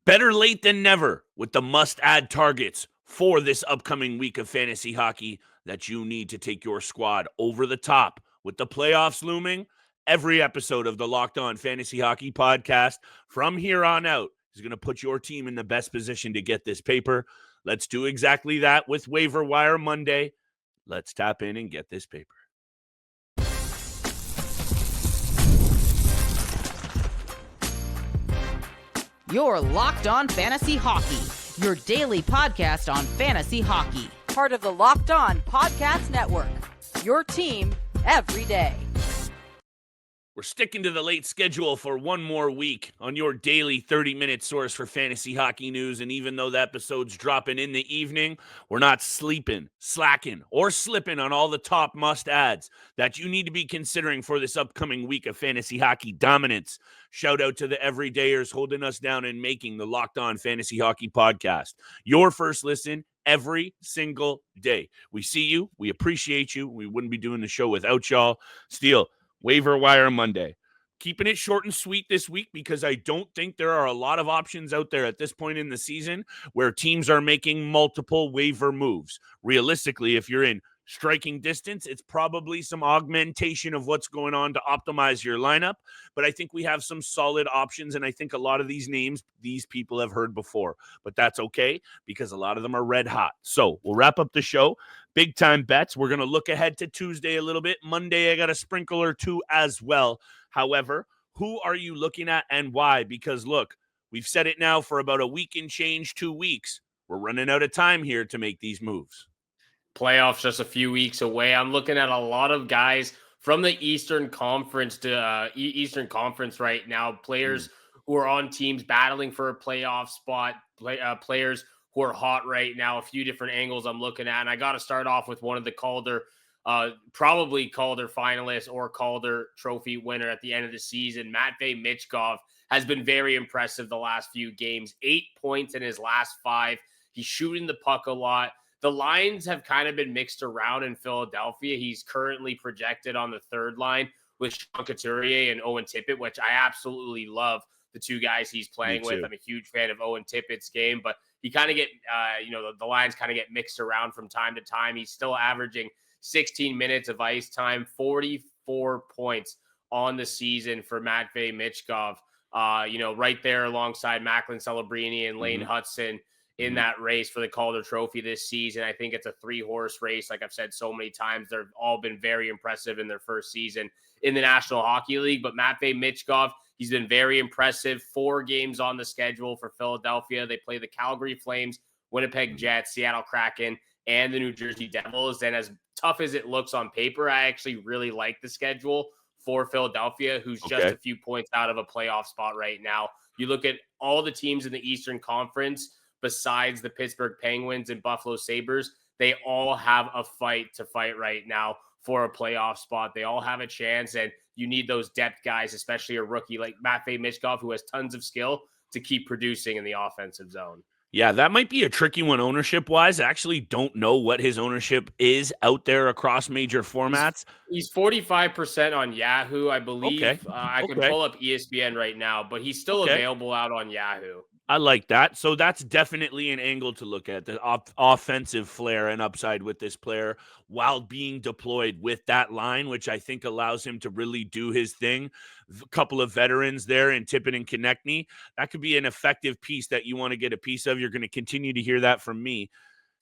Better late than never with the must-add targets for this upcoming week of fantasy hockey that you need to take your squad over the top with the playoffs looming. Every episode of the Locked On Fantasy Hockey podcast from here on out is going to put your team in the best position to get this paper. Let's do exactly that with Waiver Wire Monday. Let's tap in and get this paper. You're Locked On Fantasy Hockey, your daily podcast on fantasy hockey. Part of the Locked On Podcast Network, your team every day. We're sticking to the late schedule for one more week on your daily 30-minute source for fantasy hockey news. And even though the episode's dropping in the evening, we're not sleeping, slacking, or slipping on all the top must-adds that you need to be considering for this upcoming week of fantasy hockey dominance. Shout out to the everydayers holding us down and making the Locked On Fantasy Hockey podcast your first listen every single day. We see you. We appreciate you. We wouldn't be doing the show without y'all. Steele, Waiver Wire Monday. Keeping it short and sweet this week because I don't think there are a lot of options out there at this point in the season where teams are making multiple waiver moves. Realistically, if you're in striking distance, it's probably some augmentation of what's going on to optimize your lineup. But I think we have some solid options, and I think a lot of these names, these people have heard before. But that's okay because a lot of them are red hot. So we'll wrap up the show. Big time bets. We're going to look ahead to Tuesday a little bit. Monday, I got a sprinkle or two as well. However, who are you looking at and why? Because look, we've said it now for about a week and change, 2 weeks. We're running out of time here to make these moves. Playoffs just a few weeks away. I'm looking at a lot of guys from the Eastern Conference to Eastern Conference right now. Players who are on teams battling for a playoff spot. Players who are hot right now. A few different angles I'm looking at, and I got to start off with one of the Calder, probably Calder finalist or Calder Trophy winner at the end of the season. Matvei Michkov has been very impressive the last few games. 8 points in his last 5. He's shooting the puck a lot. The lines have kind of been mixed around in Philadelphia. He's currently projected on the third line with Sean Couturier and Owen Tippett, which I absolutely love the two guys he's playing with. I'm a huge fan of Owen Tippett's game, but he kind of get, the lines kind of get mixed around from time to time. He's still averaging 16 minutes of ice time, 44 points on the season for Matvei Michkov. Right there alongside Macklin Celebrini and Lane Hudson in that race for the Calder Trophy this season. I think it's a 3-horse race. Like I've said so many times, they've all been very impressive in their first season in the National Hockey League. But Matvei Michkov, he's been very impressive. 4 games on the schedule for Philadelphia. They play the Calgary Flames, Winnipeg Jets, Seattle Kraken, and the New Jersey Devils. And as tough as it looks on paper, I actually really like the schedule for Philadelphia, who's just a few points out of a playoff spot right now. You look at all the teams in the Eastern Conference, besides the Pittsburgh Penguins and Buffalo Sabres, they all have a fight to fight right now for a playoff spot. They all have a chance, and you need those depth guys, especially a rookie like Matvei Michkov, who has tons of skill to keep producing in the offensive zone. Yeah, that might be a tricky one ownership-wise. I actually don't know what his ownership is out there across major formats. He's 45% on Yahoo, I believe. Okay. I can pull up ESPN right now, but he's still available out on Yahoo. I like that. So that's definitely an angle to look at, the offensive flair and upside with this player while being deployed with that line, which I think allows him to really do his thing. A couple of veterans there in Tippett and Konechny. That could be an effective piece that you want to get a piece of. You're going to continue to hear that from me.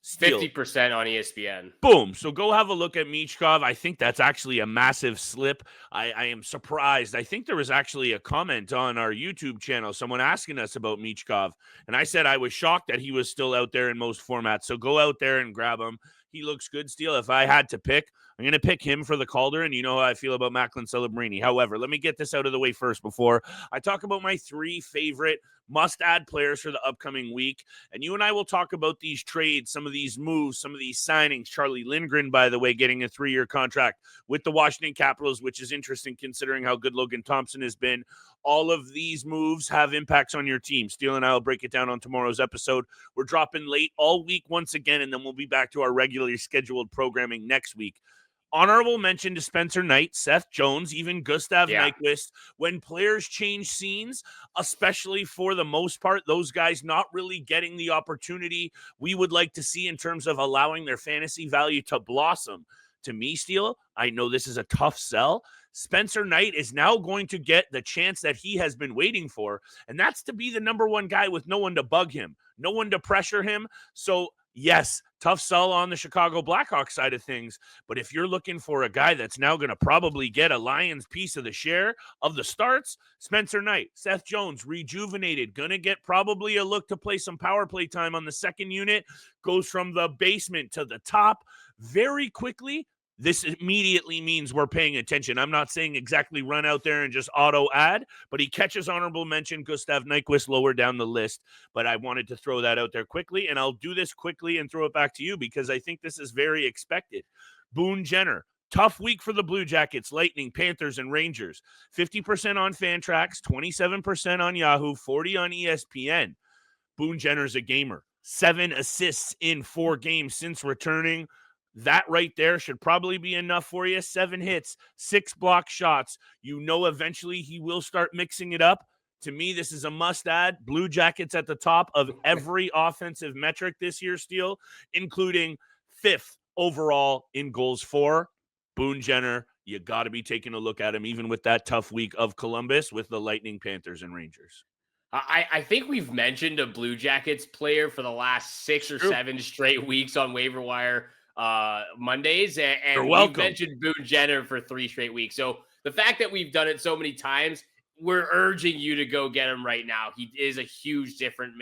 Still, 50% on ESPN. Boom. So go have a look at Michkov. I think that's actually a massive slip. I am surprised. I think there was actually a comment on our YouTube channel, someone asking us about Michkov, and I said I was shocked that he was still out there in most formats. So go out there and grab him. He looks good, Steele. If I had to pick, I'm going to pick him for the Calder, and you know how I feel about Macklin Celebrini. However, let me get this out of the way first before I talk about my 3 favorite must-add players for the upcoming week. And you and I will talk about these trades, some of these moves, some of these signings. Charlie Lindgren, by the way, getting a 3-year contract with the Washington Capitals, which is interesting considering how good Logan Thompson has been. All of these moves have impacts on your team. Steele and I will break it down on tomorrow's episode. We're dropping late all week once again, and then we'll be back to our regularly scheduled programming next week. Honorable mention to Spencer Knight, Seth Jones, even Gustav Yeah. Nyquist. When players change scenes, especially for the most part, those guys not really getting the opportunity we would like to see in terms of allowing their fantasy value to blossom. To me, Steele, I know this is a tough sell. Spencer Knight is now going to get the chance that he has been waiting for, and that's to be the number one guy with no one to bug him, no one to pressure him. So, yes, tough sell on the Chicago Blackhawks side of things. But if you're looking for a guy that's now going to probably get a Lions piece of the share of the starts, Spencer Knight, Seth Jones, rejuvenated, going to get probably a look to play some power play time on the second unit, goes from the basement to the top very quickly. This immediately means we're paying attention. I'm not saying exactly run out there and just auto add, but he catches honorable mention Gustav Nyquist lower down the list. But I wanted to throw that out there quickly, and I'll do this quickly and throw it back to you because I think this is very expected. Boone Jenner, tough week for the Blue Jackets, Lightning, Panthers, and Rangers. 50% on Fantrax, 27% on Yahoo, 40 on ESPN. Boone Jenner's a gamer. 7 assists in 4 games since returning. That right there should probably be enough for you. 7 hits, 6 block shots. You know eventually he will start mixing it up. To me, this is a must-add. Blue Jackets at the top of every offensive metric this year, Steele, including 5th overall in goals for. Boone Jenner, you got to be taking a look at him, even with that tough week of Columbus with the Lightning, Panthers, and Rangers. I think we've mentioned a Blue Jackets player for the last 6 or 7 straight weeks on waiver wire Mondays, and we've mentioned Boone Jenner for 3 straight weeks. So the fact that we've done it so many times, we're urging you to go get him right now. He is a huge difference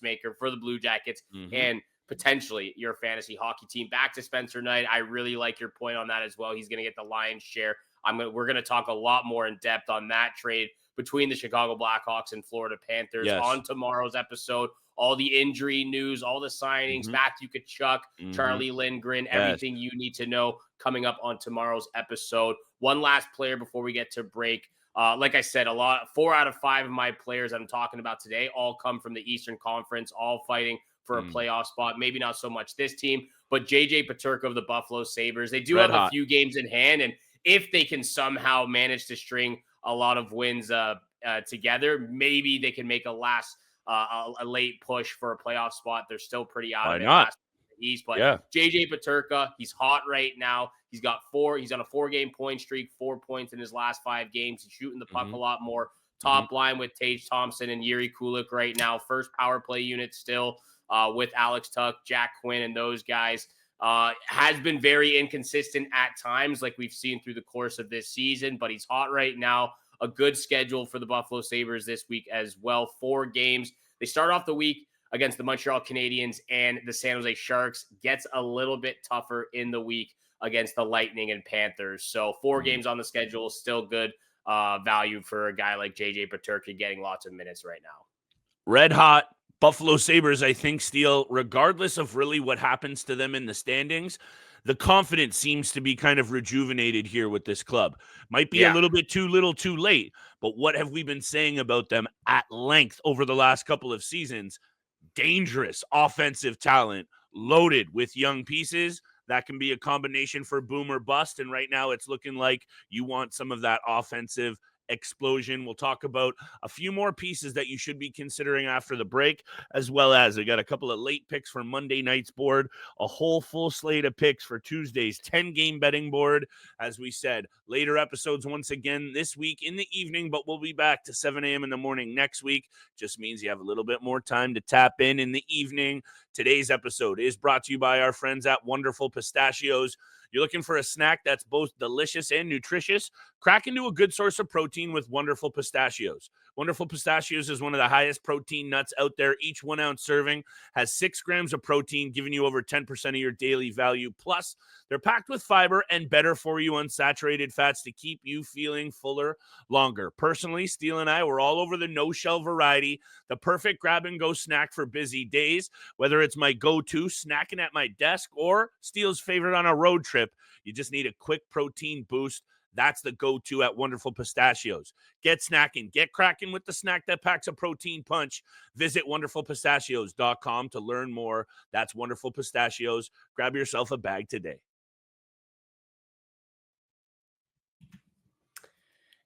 maker for the Blue Jackets and potentially your fantasy hockey team. Back to Spencer Knight. I really like your point on that as well. He's going to get the lion's share. We're going to talk a lot more in depth on that trade between the Chicago Blackhawks and Florida Panthers on tomorrow's episode. All the injury news, all the signings, Matthew Tkachuk, Charlie Lindgren, everything you need to know coming up on tomorrow's episode. One last player before we get to break. Like I said, 4 out of 5 of my players I'm talking about today all come from the Eastern Conference, all fighting for a playoff spot. Maybe not so much this team, but JJ Peterka of the Buffalo Sabres. They do have a few games in hand, and if they can somehow manage to string a lot of wins together, maybe they can make a late push for a playoff spot. They're still pretty out of it last in the East, but JJ Peterka, he's hot right now. He's on a 4-game point streak, 4 points in his last 5 games. He's shooting the puck a lot more. Top line with Tage Thompson and Yuri Kulik right now. First power play unit still with Alex Tuck, Jack Quinn, and those guys. Has been very inconsistent at times, like we've seen through the course of this season, but he's hot right now. A good schedule for the Buffalo Sabres this week as well. 4 games. They start off the week against the Montreal Canadiens and the San Jose Sharks. Gets a little bit tougher in the week against the Lightning and Panthers. So 4 games on the schedule, still good value for a guy like JJ Peterka getting lots of minutes right now. Red hot Buffalo Sabres, I think, Steele, regardless of really what happens to them in the standings, the confidence seems to be kind of rejuvenated here with this club. Might be a little bit too little too late, but what have we been saying about them at length over the last couple of seasons? Dangerous offensive talent, loaded with young pieces. That can be a combination for boom or bust, and right now it's looking like you want some of that offensive explosion. We'll talk about a few more pieces that you should be considering after the break, as well as I got a couple of late picks for Monday night's board, a whole full slate of picks for Tuesday's 10-game betting board. As we said, later episodes once again this week in the evening, but we'll be back to 7 a.m. in the morning next week. Just means you have a little bit more time to tap in the evening. Today's episode is brought to you by our friends at Wonderful Pistachios. You're looking for a snack that's both delicious and nutritious? Crack into a good source of protein with Wonderful Pistachios. Wonderful Pistachios is one of the highest protein nuts out there. Each 1-ounce serving has 6 grams of protein, giving you over 10% of your daily value. Plus, they're packed with fiber and better for you unsaturated fats to keep you feeling fuller longer. Personally, Steele and I were all over the no-shell variety, the perfect grab-and-go snack for busy days. Whether it's my go-to snacking at my desk or Steele's favorite on a road trip, you just need a quick protein boost. That's the go-to at Wonderful Pistachios. Get snacking. Get cracking with the snack that packs a protein punch. Visit wonderfulpistachios.com to learn more. That's Wonderful Pistachios. Grab yourself a bag today.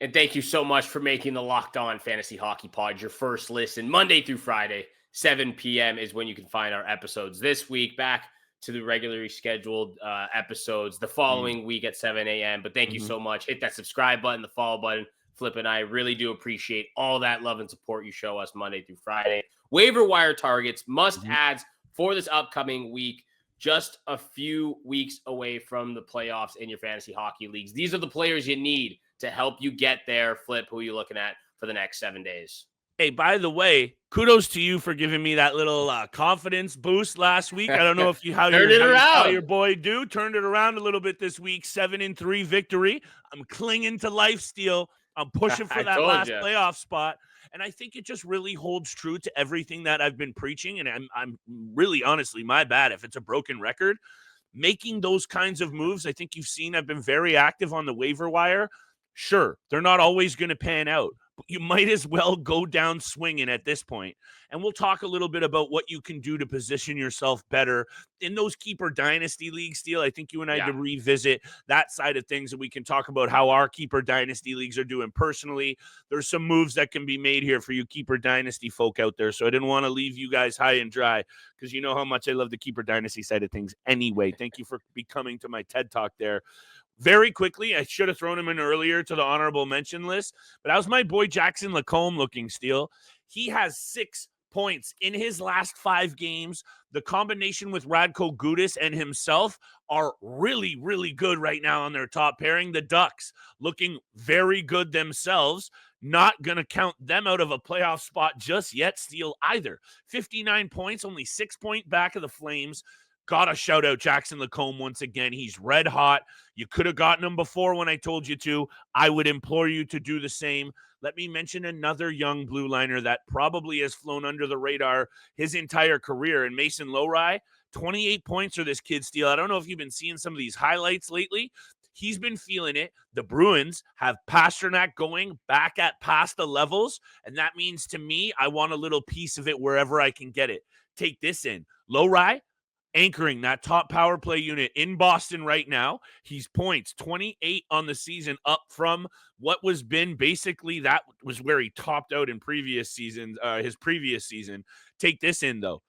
And thank you so much for making the Locked On Fantasy Hockey Pod your first listen. Monday through Friday, 7 p.m. is when you can find our episodes this week. Back to the regularly scheduled episodes the following week at 7 a.m. But thank you so much. Hit that subscribe button, the follow button. Flip and I really do appreciate all that love and support you show us Monday through Friday. Waiver wire targets, must-adds for this upcoming week. Just a few weeks away from the playoffs in your fantasy hockey leagues. These are the players you need to help you get there. Flip, who are you looking at for the next 7 days? Hey, by the way, kudos to you for giving me that little confidence boost last week. I don't know if you how Turned it you saw around. your boy do. Turned it around a little bit this week. 7-3 victory. I'm clinging to life, Steele. I'm pushing for that last playoff spot. And I think it just really holds true to everything that I've been preaching. And I'm really, honestly, my bad if it's a broken record. Making those kinds of moves, I think you've seen I've been very active on the waiver wire. Sure, they're not always going to pan out, but you might as well go down swinging at this point. And we'll talk a little bit about what you can do to position yourself better in those keeper dynasty leagues. Steele, I think you and I had to revisit that side of things, and we can talk about how our keeper dynasty leagues are doing personally. There's some moves that can be made here for you keeper dynasty folk out there. So I didn't want to leave you guys high and dry because you know how much I love the keeper dynasty side of things anyway. Thank you for coming to my TED Talk there. Very quickly, I should have thrown him in earlier to the honorable mention list, but how's my boy Jackson Lacombe looking, Steele? He has 6 points in his last 5 games. The combination with Radko Gudas and himself are really, really good right now on their top pairing. The Ducks looking very good themselves. Not going to count them out of a playoff spot just yet, Steele, either. 59 points, only 6 point back of the Flames. Got to shout out Jackson Lacombe once again. He's red hot. You could have gotten him before when I told you to. I would implore you to do the same. Let me mention another young blue liner that probably has flown under the radar his entire career. And Mason Lowry, 28 points for this kid, Steele. I don't know if you've been seeing some of these highlights lately. He's been feeling it. The Bruins have Pasternak going back at past the levels. And that means to me, I want a little piece of it wherever I can get it. Take this in. Lowry, anchoring that top power play unit in Boston right now. He's points 28 on the season, up from what was been basically that was where he topped out in previous seasons, his previous season. Take this in though.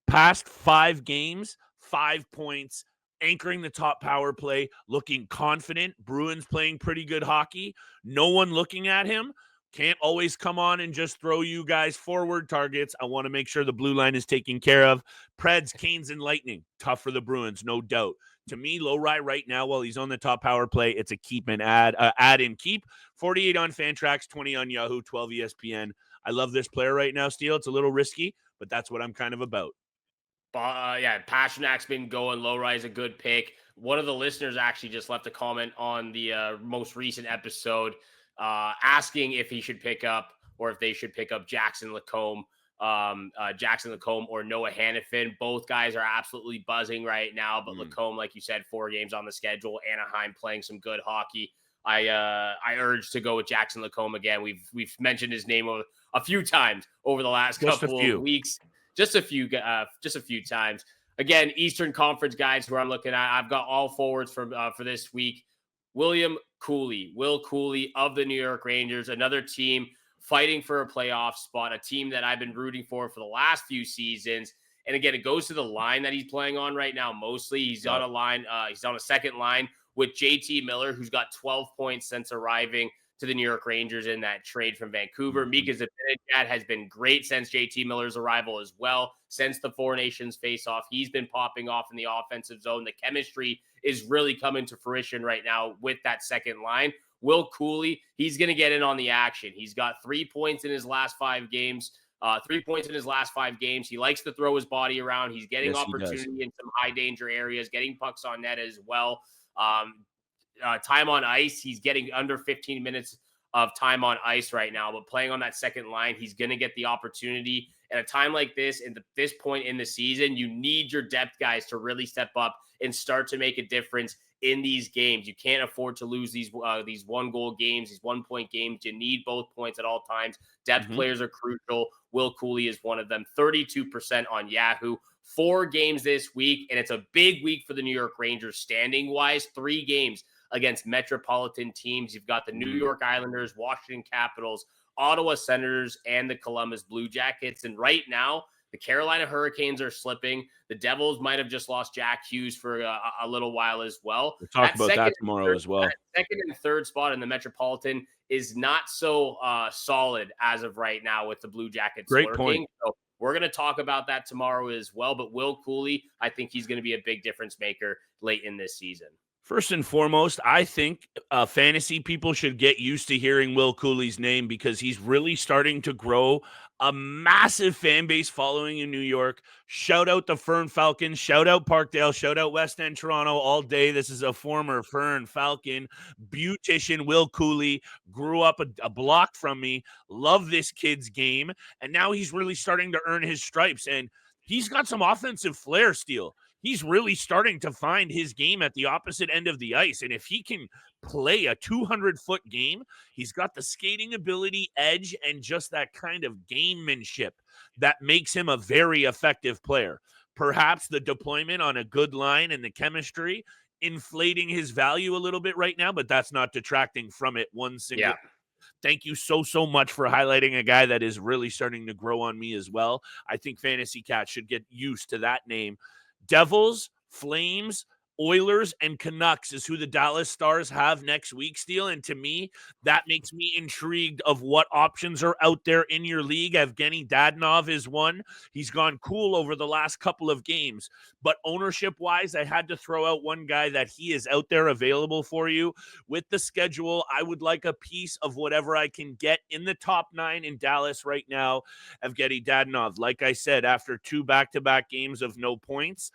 Past 5 games, 5 points, anchoring the top power play, looking confident. Bruins playing pretty good hockey. No one looking at him. Can't always come on and just throw you guys forward targets. I want to make sure the blue line is taken care of. Preds, Canes, and Lightning. Tough for the Bruins, no doubt. To me, Lowry right now, while he's on the top power play, it's a keep and add and keep. 48 on Fantrax, 20 on Yahoo, 12 ESPN. I love this player right now, Steele. It's a little risky, but that's what I'm kind of about. Pasternak's been going. Lowry is a good pick. One of the listeners actually just left a comment on the most recent episode asking if he should pick up or if they should pick up Jackson Lacombe or Noah Hannafin. Both guys are absolutely buzzing right now, but Lacombe, like you said, 4 games on the schedule. Anaheim playing some good hockey. I urge to go with Jackson Lacombe again. We've mentioned his name a few times over the last couple of weeks. Just a few times. Again, Eastern Conference guys who I'm looking at. I've got all forwards for this week. Will Cuylle of the New York Rangers, another team fighting for a playoff spot, a team that I've been rooting for the last few seasons. And again, it goes to the line that he's playing on right now. Mostly he's on a line. He's on a second line with JT Miller, who's got 12 points since arriving to the New York Rangers in that trade from Vancouver. Mika Zibanejad has been great since JT Miller's arrival as well. Since the Four Nations face-off, he's been popping off in the offensive zone. The chemistry is really coming to fruition right now with that second line. Will Cuylle, he's going to get in on the action. He's got 3 points in his last 5 games. 3 points in his last 5 games. He likes to throw his body around. He's getting opportunity in some high-danger areas, getting pucks on net as well. Time on ice, he's getting under 15 minutes of time on ice right now, but playing on that second line, he's going to get the opportunity. At a time like this, at this point in the season, you need your depth guys to really step up and start to make a difference in these games. You can't afford to lose these 1-goal games, these 1-point games. You need both points at all times. Depth players are crucial. Will Cuylle is one of them. 32% on Yahoo. 4 games this week, and it's a big week for the New York Rangers standing-wise. 3 games against metropolitan teams. You've got the New York Islanders, Washington Capitals, Ottawa Senators, and the Columbus Blue Jackets. And right now, the Carolina Hurricanes are slipping. The Devils might have just lost Jack Hughes for a little while as well. We'll talk about that tomorrow as well. That second and third spot in the Metropolitan is not so solid as of right now with the Blue Jackets Great lurking. point. So we're going to talk about that tomorrow as well. But Will Cuylle, I think he's going to be a big difference maker late in this season. First and foremost, I think fantasy people should get used to hearing Will Cuyle's name because he's really starting to grow a massive fan base following in New York. Shout out the Fern Falcons, shout out Parkdale, shout out West End Toronto all day. This is a former Fern Falcon beautician. Will Cuylle grew up a block from me. Love this kid's game. And now he's really starting to earn his stripes. And he's got some offensive flair, Steele. He's really starting to find his game at the opposite end of the ice. And if he can play a 200-foot game, he's got the skating ability, edge, and just that kind of gamemanship that makes him a very effective player. Perhaps the deployment on a good line and the chemistry inflating his value a little bit right now, but that's not detracting from it one single. Yeah. Thank you so much for highlighting a guy that is really starting to grow on me as well. I think Fantasy Cats should get used to that name. Devils, Flames, Oilers, and Canucks is who the Dallas Stars have next week, Steele. And to me, that makes me intrigued of what options are out there in your league. Evgeny Dadonov is one. He's gone cool over the last couple of games. But ownership-wise, I had to throw out one guy that he is out there available for you. With the schedule, I would like a piece of whatever I can get in the top 9 in Dallas right now. Evgeny Dadonov, like I said, after 2 back-to-back games of no points,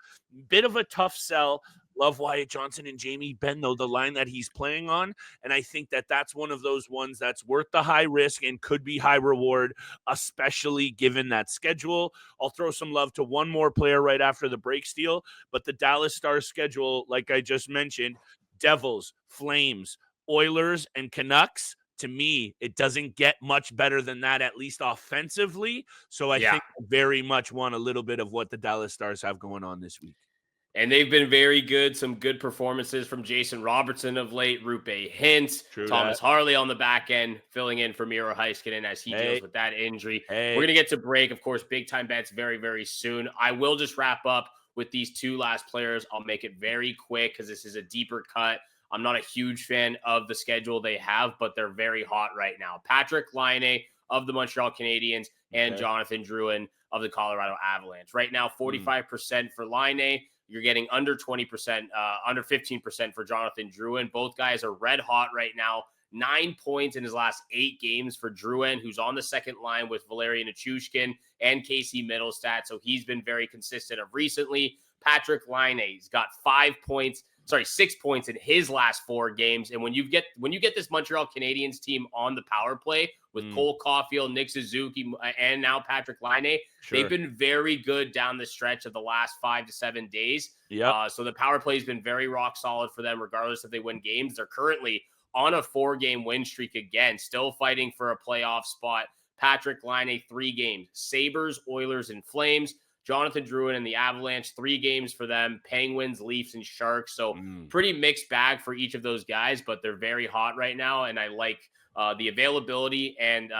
bit of a tough sell. Love Wyatt Johnson and Jamie Benn, though, the line that he's playing on. And I think that that's one of those ones that's worth the high risk and could be high reward, especially given that schedule. I'll throw some love to one more player right after the break, Steele. But the Dallas Stars schedule, like I just mentioned, Devils, Flames, Oilers, and Canucks. To me, it doesn't get much better than that, at least offensively. So I think I very much want a little bit of what the Dallas Stars have going on this week. And they've been very good. Some good performances from Jason Robertson of late, Rupe Hintz, Thomas Harley on the back end, filling in for Miro Heiskanen as he deals with that injury. We're going to get to break, of course, big time bets very, very soon. I will just wrap up with these 2 last players. I'll make it very quick because this is a deeper cut. I'm not a huge fan of the schedule they have, but they're very hot right now. Patrik Laine of the Montreal Canadiens and Jonathan Drouin of the Colorado Avalanche. Right now, 45% for Laine. You're getting under 20%, under 15% for Jonathan Drouin. Both guys are red hot right now. 9 points in his last 8 games for Drouin, who's on the second line with Valeri Nichushkin and Casey Middlestat. So he's been very consistent of recently. Patrik Laine, he's got 6 points in his last 4 games. And when you get this Montreal Canadiens team on the power play with Cole Caulfield, Nick Suzuki, and now Patrik Laine, they've been very good down the stretch of the last 5 to 7 days. So the power play has been very rock solid for them, regardless if they win games. They're currently on a 4-game win streak again, still fighting for a playoff spot. Patrik Laine, 3 games. Sabres, Oilers, and Flames. Jonathan Drouin and the Avalanche, 3 games for them. Penguins, Leafs, and Sharks. So pretty mixed bag for each of those guys, but they're very hot right now. And I like the availability. And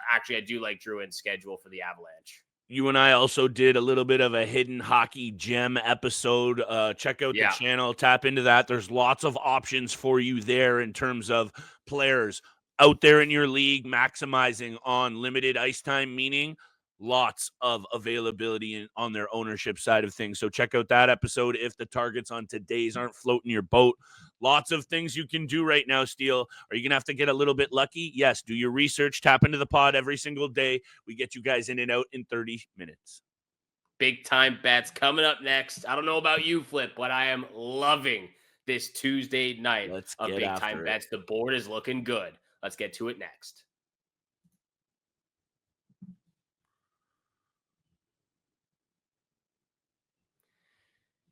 actually, I do like Drouin's schedule for the Avalanche. You and I also did a little bit of a hidden hockey gem episode. Check out the channel, tap into that. There's lots of options for you there in terms of players out there in your league, maximizing on limited ice time, meaning lots of availability on their ownership side of things. So check out that episode if the targets on today's aren't floating your boat. Lots of things you can do right now, Steele. Are you going to have to get a little bit lucky? Yes. Do your research. Tap into the pod every single day. We get you guys in and out in 30 minutes. Big time bets coming up next. I don't know about you, Flip, but I am loving this Tuesday night of big time bets. The board is looking good. Let's get to it next.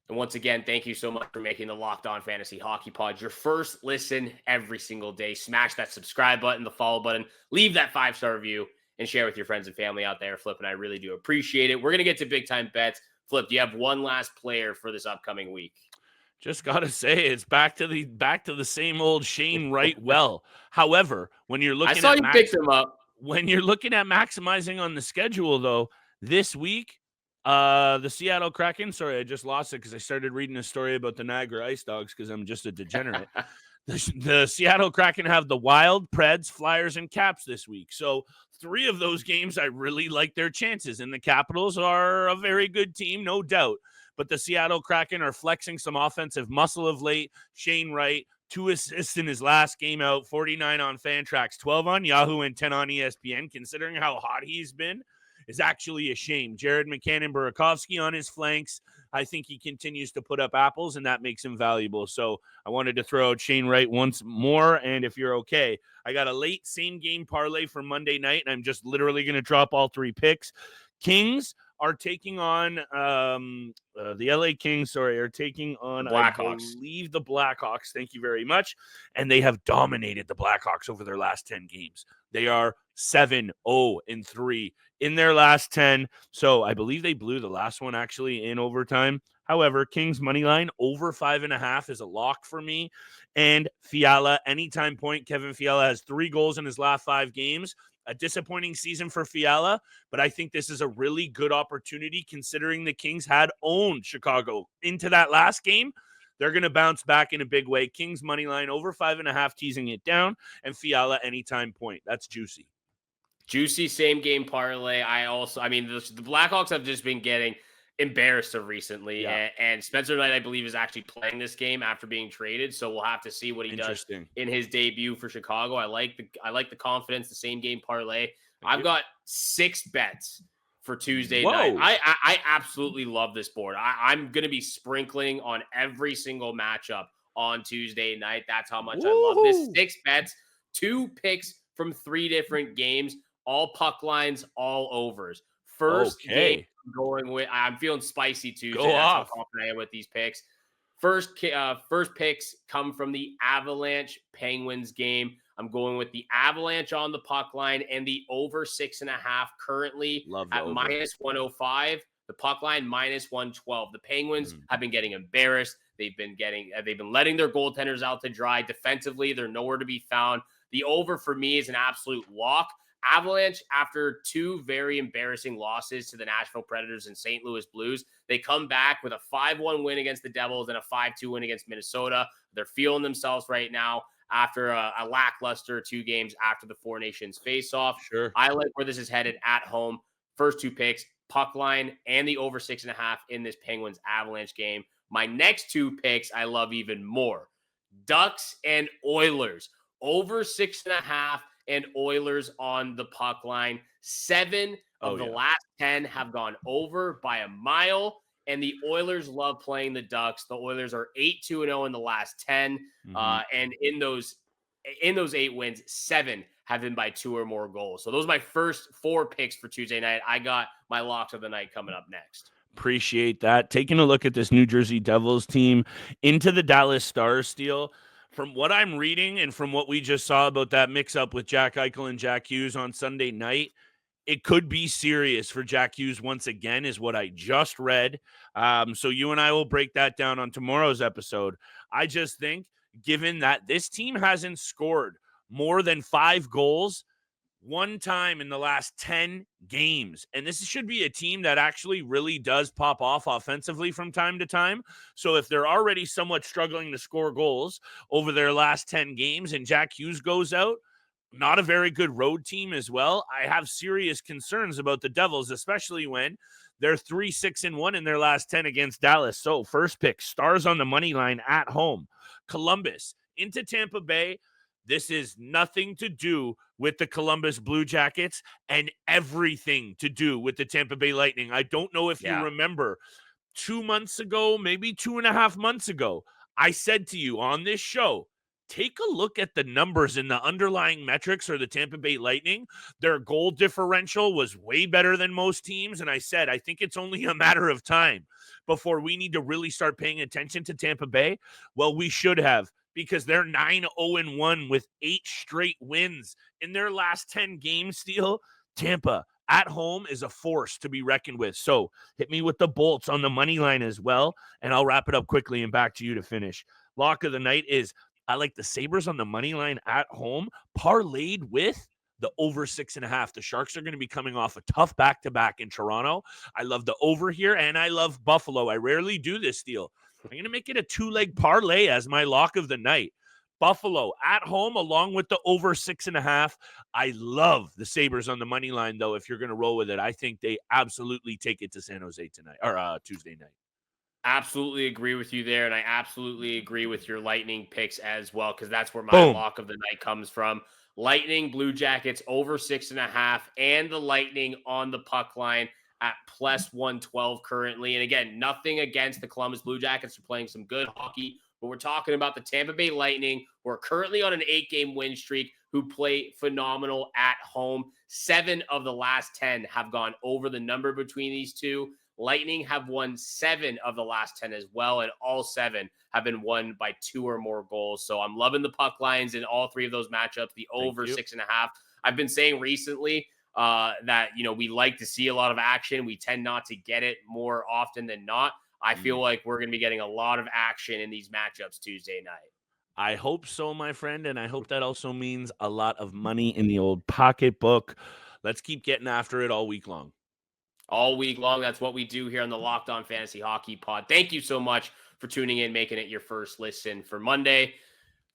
And once again, thank you so much for making the Locked On Fantasy Hockey Pod your first listen every single day. Smash that subscribe button, the follow button, leave that 5-star review, and share with your friends and family out there. Flip and I really do appreciate it. We're going to get to big time bets. Flip, do you have one last player for this upcoming week? Just gotta say, it's back to the same old Shane Wright well. However, when you're I looking saw at you picked him up. when you're looking at maximizing on the schedule, though, this week, the Seattle Kraken. Sorry, I just lost it because I started reading a story about the Niagara Ice Dogs because I'm just a degenerate. The Seattle Kraken have the Wild, Preds, Flyers, and Caps this week. So 3 of those games, I really like their chances. And the Capitals are a very good team, no doubt. But the Seattle Kraken are flexing some offensive muscle of late. Shane Wright, 2 assists in his last game out, 49 on Fantrax, 12 on Yahoo, and 10 on ESPN. Considering how hot he's been, is actually a shame. Jared McCann and Burakovsky on his flanks. I think he continues to put up apples, and that makes him valuable. So I wanted to throw out Shane Wright once more, and if you're okay, I got a late same-game parlay for Monday night, and I'm just literally going to drop all 3 picks. Kings are taking on the LA Kings, are taking on, I believe, the Blackhawks. Thank you very much. And they have dominated the Blackhawks over their last 10 games. They are 7-0-3 in their last 10. So I believe they blew the last one actually in overtime. However, Kings money line over 5.5 is a lock for me. And Fiala, anytime point. Kevin Fiala has 3 goals in his last 5 games. A disappointing season for Fiala, but I think this is a really good opportunity considering the Kings had owned Chicago into that last game. They're going to bounce back in a big way. Kings money line over 5.5, teasing it down, and Fiala anytime point. That's juicy. Juicy same game parlay. The Blackhawks have just been getting embarrassed of recently, and Spencer Knight, I believe, is actually playing this game after being traded. So we'll have to see what he does in his debut for Chicago. I like the confidence, the same game parlay. I've got 6 bets for Tuesday night. I absolutely love this board. I'm going to be sprinkling on every single matchup on Tuesday night. That's how much I love this. 6 bets, 2 picks from 3 different games, all puck lines, all overs. First game I'm feeling spicy Tuesday. Go off. How confident I am with these picks. First picks come from the Avalanche Penguins game. I'm going with the Avalanche on the puck line and the over 6.5 currently at minus 105. The puck line minus 112. The Penguins have been getting embarrassed. They've been letting their goaltenders out to dry. Defensively, they're nowhere to be found. The over for me is an absolute lock. Avalanche, after 2 very embarrassing losses to the Nashville Predators and St. Louis Blues, they come back with a 5-1 win against the Devils and a 5-2 win against Minnesota. They're feeling themselves right now after a lackluster 2 games after the Four Nations face-off. Sure. I like where this is headed at home. First 2 picks, puck line and the over 6.5 in this Penguins Avalanche game. My next 2 picks I love even more. Ducks and Oilers. Over 6.5 and Oilers on the puck line. 7 of the last 10 have gone over by a mile, and the Oilers love playing the Ducks. The Oilers are 8-2-0 in the last 10, and in those 8 wins, 7 have been by 2 or more goals. So those are my first 4 picks for Tuesday night. I got my locks of the night coming up next. Appreciate that. Taking a look at this New Jersey Devils team into the Dallas Stars steal. From what I'm reading and from what we just saw about that mix-up with Jack Eichel and Jack Hughes on Sunday night, it could be serious for Jack Hughes once again, is what I just read. So you and I will break that down on tomorrow's episode. I just think, given that this team hasn't scored more than 5 goals one time in the last 10 games. And this should be a team that actually really does pop off offensively from time to time. So if they're already somewhat struggling to score goals over their last 10 games and Jack Hughes goes out, not a very good road team as well, I have serious concerns about the Devils, especially when they're 3-6-1 in their last 10 against Dallas. So first pick, Stars on the money line at home. Columbus into Tampa Bay. This is nothing to do with the Columbus Blue Jackets and everything to do with the Tampa Bay Lightning. I don't know if you remember 2 months ago, maybe 2.5 months ago, I said to you on this show, take a look at the numbers in the underlying metrics for the Tampa Bay Lightning. Their goal differential was way better than most teams. And I said, I think it's only a matter of time before we need to really start paying attention to Tampa Bay. Well, we should have, because they're 9-0-1 with 8 straight wins in their last 10 games. Steele, Tampa at home is a force to be reckoned with. So hit me with the bolts on the money line as well, and I'll wrap it up quickly and back to you to finish. Lock of the night is I like the Sabres on the money line at home, parlayed with the over 6.5. The Sharks are going to be coming off a tough back-to-back in Toronto. I love the over here, and I love Buffalo. I rarely do this deal. I'm going to make it a 2-leg parlay as my lock of the night. Buffalo at home along with the over 6.5. I love the Sabres on the money line, though, if you're going to roll with it. I think they absolutely take it to San Jose tonight or Tuesday night. Absolutely agree with you there. And I absolutely agree with your Lightning picks as well, because that's where my Boom. lock of the night comes from. Lightning, Blue Jackets over 6.5, and the Lightning on the puck line at plus 112 currently. And again, nothing against the Columbus Blue Jackets for playing some good hockey, but we're talking about the Tampa Bay Lightning, who are currently on an 8-game win streak, who play phenomenal at home. 7 of the last 10 have gone over the number between these two. Lightning have won 7 of the last 10 as well, and all 7 have been won by 2 or more goals. So I'm loving the puck lines in all 3 of those matchups, the over 6.5. I've been saying recently that, we like to see a lot of action. We tend not to get it more often than not. I feel like we're going to be getting a lot of action in these matchups Tuesday night. I hope so, my friend, and I hope that also means a lot of money in the old pocketbook. Let's keep getting after it all week long. All week long. That's what we do here on the Locked On Fantasy Hockey Pod. Thank you so much for tuning in, making it your first listen for Monday.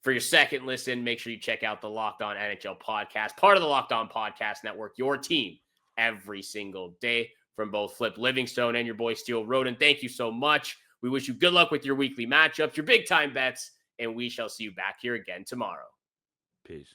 For your second listen, make sure you check out the Locked On NHL podcast, part of the Locked On Podcast Network, your team every single day, from both Flip Livingstone and your boy Steele Roden. Thank you so much. We wish you good luck with your weekly matchups, your big time bets, and we shall see you back here again tomorrow. Peace.